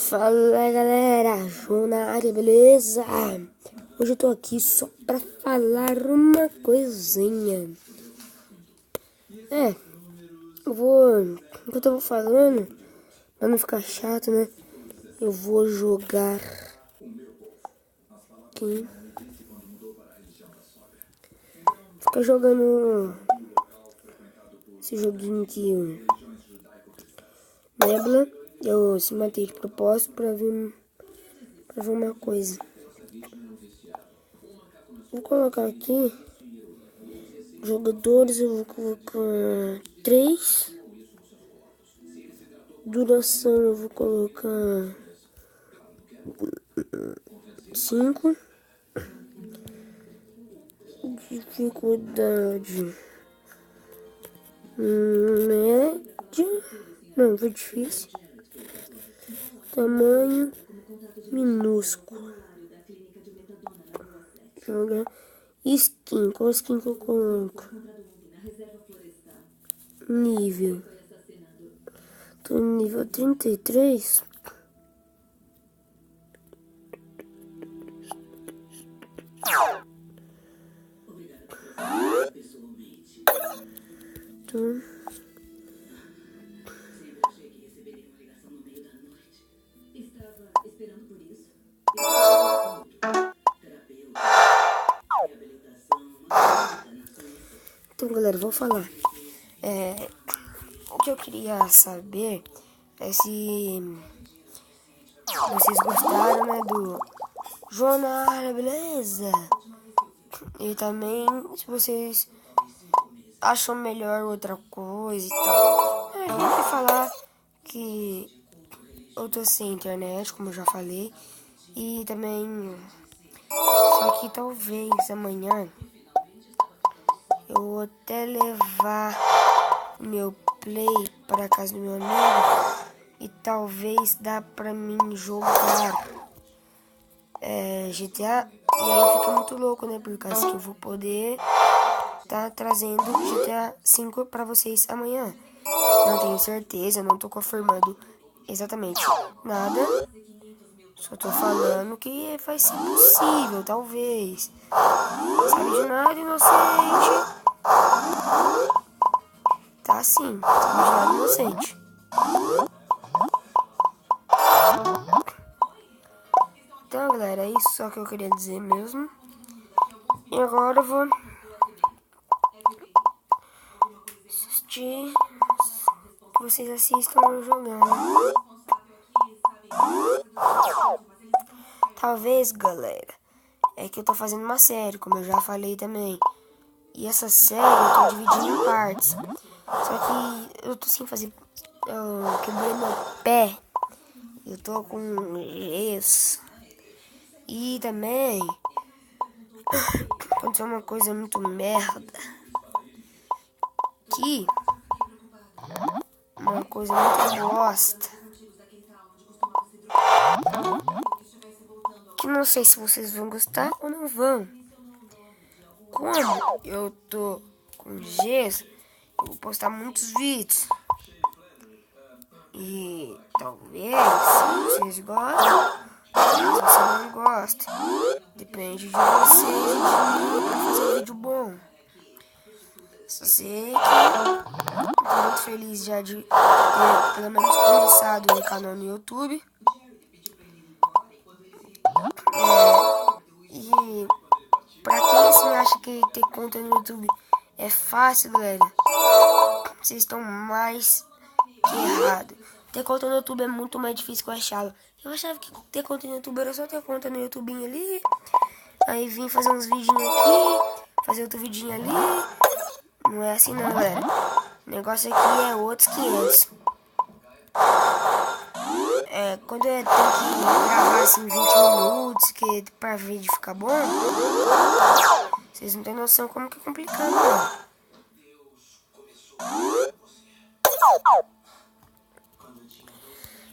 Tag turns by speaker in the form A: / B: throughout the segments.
A: Fala galera, João na área, beleza? Hoje eu tô aqui só pra falar uma coisinha. Enquanto eu vou falando, pra não ficar chato, né? Eu vou jogar aqui. Ficar jogando esse joguinho aqui, Nebula. Eu se matei de propósito pra ver uma coisa. Vou colocar aqui jogadores, eu vou colocar 3. Duração eu vou colocar 5. Dificuldade média. Não, foi difícil. Tamanho minúsculo. Jogar skin. Qual skin que eu coloco? Nível. Tô no nível 33. Então, galera, vou falar. O que eu queria saber é se vocês gostaram, né, do João na área, beleza? E também se vocês acham melhor outra coisa e tal. Eu queria falar que eu tô sem internet, como eu já falei. E também, só que talvez amanhã eu vou até levar o meu play para casa do meu amigo e talvez dá pra mim jogar GTA. E aí fica muito louco, né? Por causa que eu vou poder tá trazendo GTA 5 pra vocês amanhã. Não tenho certeza, não tô confirmando exatamente nada. Só tô falando que vai ser possível, talvez. Sabe de nada, inocente. Tá sim, sabe de nada, inocente. Então, galera, é isso só que eu queria dizer mesmo. E agora eu vou assistir que vocês assistam eu jogando. Talvez, galera, é que eu tô fazendo uma série, como eu já falei também. E essa série eu tô dividindo em partes. Só que eu tô sem fazer. Eu quebrei meu pé. Eu tô com gesso. E também aconteceu uma coisa muito merda. Uma coisa muito bosta. Que não sei se vocês vão gostar ou não vão. Como eu tô com gesso, eu vou postar muitos vídeos. E talvez vocês gostem, mas você não gosta. Depende de vocês pra fazer um vídeo bom. Só sei que tô muito feliz já de ter pelo menos começado um canal no YouTube. E pra quem assim acha que ter conta no YouTube é fácil, galera, vocês estão mais que errado. Ter conta no YouTube é muito mais difícil que eu achava. Eu achava que ter conta no YouTube era só ter conta no YouTube ali, aí vim fazer uns vidinhos aqui, fazer outro vidinho ali. Não é assim não, galera. O negócio aqui é outros 500. Quando eu tenho que gravar assim 20 minutos, que pra vídeo ficar bom, vocês não tem noção como que é complicado, não.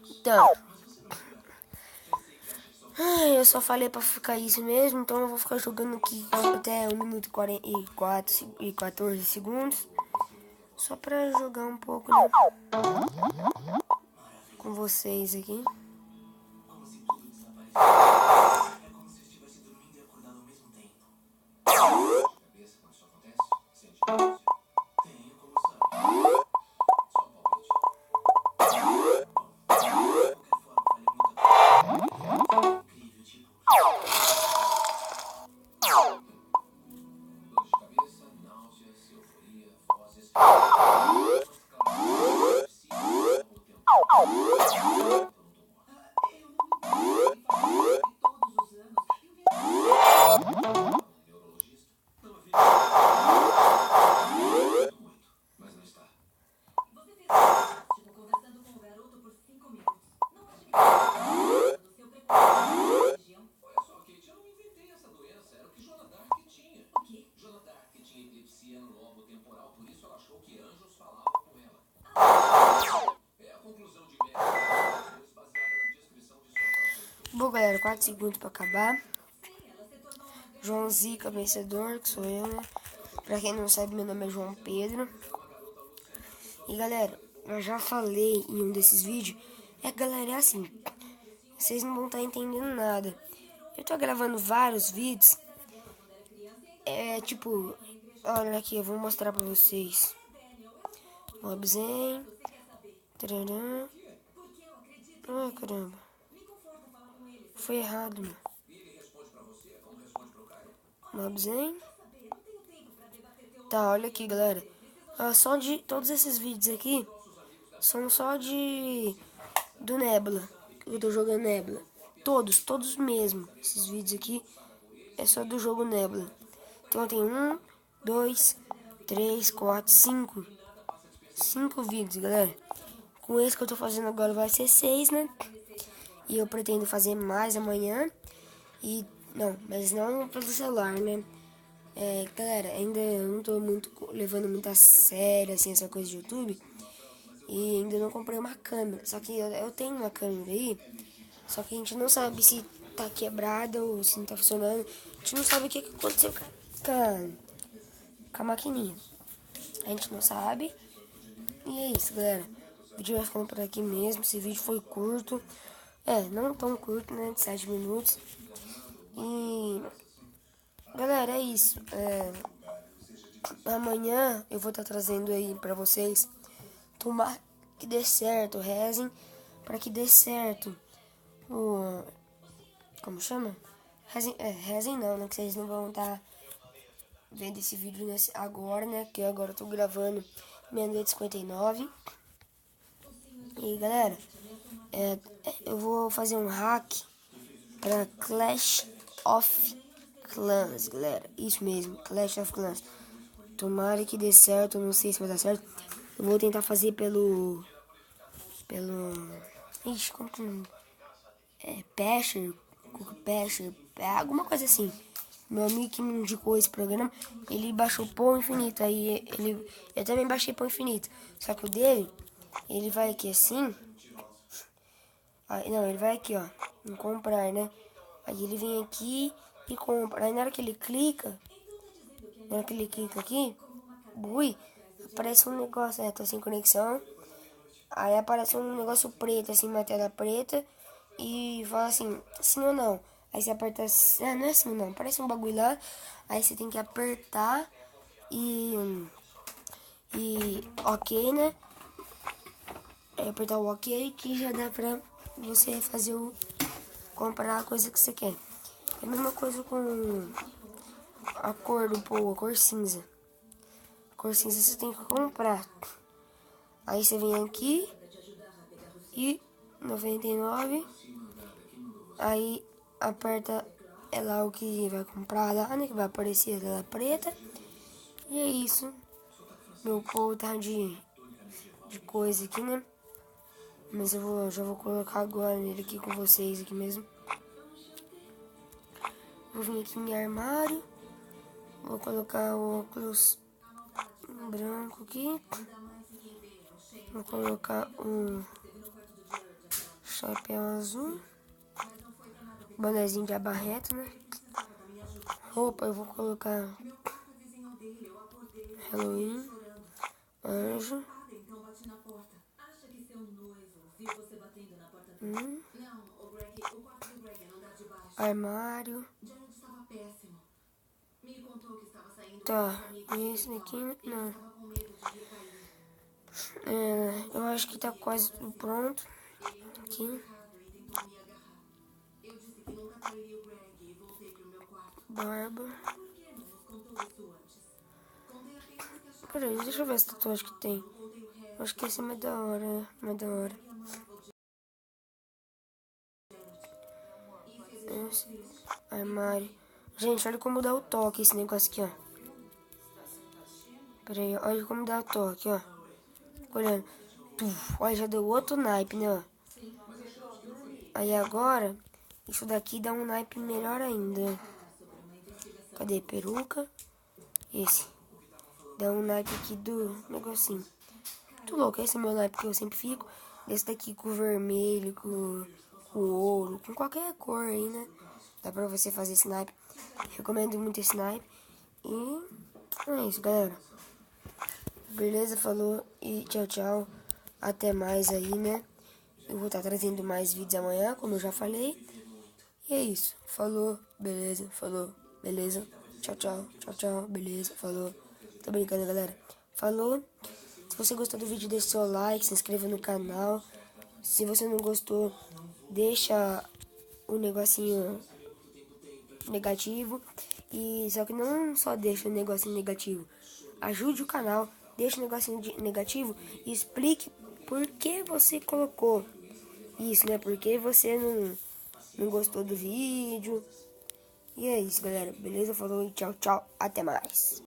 A: Então, eu só falei pra ficar isso mesmo, então eu vou ficar jogando aqui até 1 minuto e 44 e 14 segundos. Só pra jogar um pouco, né, com vocês aqui. Bom, galera, 4 segundos pra acabar. João Zica, vencedor, que sou eu, né? Pra quem não sabe, meu nome é João Pedro. E, galera, eu já falei em um desses vídeos. Galera, é assim. Vocês não vão estar entendendo nada. Eu tô gravando vários vídeos. Tipo... Olha aqui, eu vou mostrar pra vocês. Mobzen. Tararam. Ai, caramba. Foi errado, mano. Mobzen. Tá, olha aqui, galera. Só de todos esses vídeos aqui são só do Nebula. Eu tô jogando Nebula. Todos mesmo. Esses vídeos aqui é só do jogo Nebula. Então tem 1, 2, 3, 4, 5. 5 vídeos, galera. Com esse que eu tô fazendo agora vai ser 6, né? E eu pretendo fazer mais amanhã. E não, mas não pelo celular, né? Galera, ainda não tô levando muito a sério assim, essa coisa de YouTube. E ainda não comprei uma câmera. Só que eu tenho uma câmera aí. Só que a gente não sabe se tá quebrada ou se não tá funcionando. A gente não sabe o que aconteceu com a maquininha. A gente não sabe. E é isso, galera. O vídeo vai ficando por aqui mesmo. Esse vídeo foi curto. Não tão curto, né? De 7 minutos. E... galera, é isso. Amanhã eu vou estar trazendo aí pra vocês. Tomara que dê certo. Rezem para que dê certo. Como chama? Rezem não, né? Que vocês não vão estar vendo esse vídeo agora, né? Que agora eu tô gravando meia-noite 59. E galera, eu vou fazer um hack para Clash of Clans, galera. Isso mesmo, Clash of Clans. Tomara que dê certo, não sei se vai dar certo. Eu vou tentar fazer pelo... Ixi, como que... Pasher, alguma coisa assim. Meu amigo que me indicou esse programa, ele baixou Pão Infinito. Aí eu também baixei Pão Infinito. Só que o dele, ele vai aqui assim. Não, ele vai aqui, ó, em comprar, né? Aí ele vem aqui e compra. Aí na hora que ele clica, aqui, aparece um negócio, tô sem conexão. Aí aparece um negócio preto, assim, uma tela preta. E fala assim, sim ou não. Aí você aperta, não é assim ou não, parece um bagulho lá. Aí você tem que apertar e ok, né? Aí apertar o ok que já dá pra você fazer comprar a coisa que você quer. É a mesma coisa com a cor do povo, a cor cinza. A cor cinza você tem que comprar. Aí você vem aqui e 99. Aí aperta lá o que vai comprar lá, né? Que vai aparecer a tela preta. E é isso. Meu povo tá de coisa aqui, né? Mas eu já vou colocar agora nele aqui com vocês aqui mesmo. Vou vir aqui em armário. Vou colocar o óculos branco aqui. Vou colocar o chapéu azul. Bonezinho de abarreto, né? Roupa eu vou colocar Halloween, anjo. Armário. Tá, esse daqui não. Eu acho que tá quase tudo pronto. Aqui. Barba. Peraí, deixa eu ver essa tatuagem que tem. Acho que esse é mais da hora, né? Mais da hora. Armário. Gente, olha como dá o toque esse negócio aqui, ó. Peraí, olha como dá o toque, ó. Olhando. Olha, já deu outro naipe, né, ó. Aí agora, isso daqui dá um naipe melhor ainda. Cadê? Peruca. Esse. Dá um naipe aqui do negocinho. Muito louco, esse é meu naipe que eu sempre fico. Esse daqui com vermelho, com ouro, com qualquer cor aí, né? Dá pra você fazer esse naipe. Recomendo muito esse naipe. E é isso, galera. Beleza? Falou e tchau, tchau. Até mais aí, né? Eu vou estar trazendo mais vídeos amanhã, como eu já falei. E é isso. Falou, beleza, falou, beleza. Tchau, tchau, tchau, tchau, beleza, falou. Tô brincando, galera. Falou. Se você gostou do vídeo, deixa seu like, se inscreva no canal. Se você não gostou, deixa o negocinho negativo. E só que não só deixa o negocinho negativo. Ajude o canal, deixa o negocinho negativo e explique por que você colocou isso, né? Porque você não gostou do vídeo. E é isso, galera. Beleza? Falou e tchau, tchau. Até mais.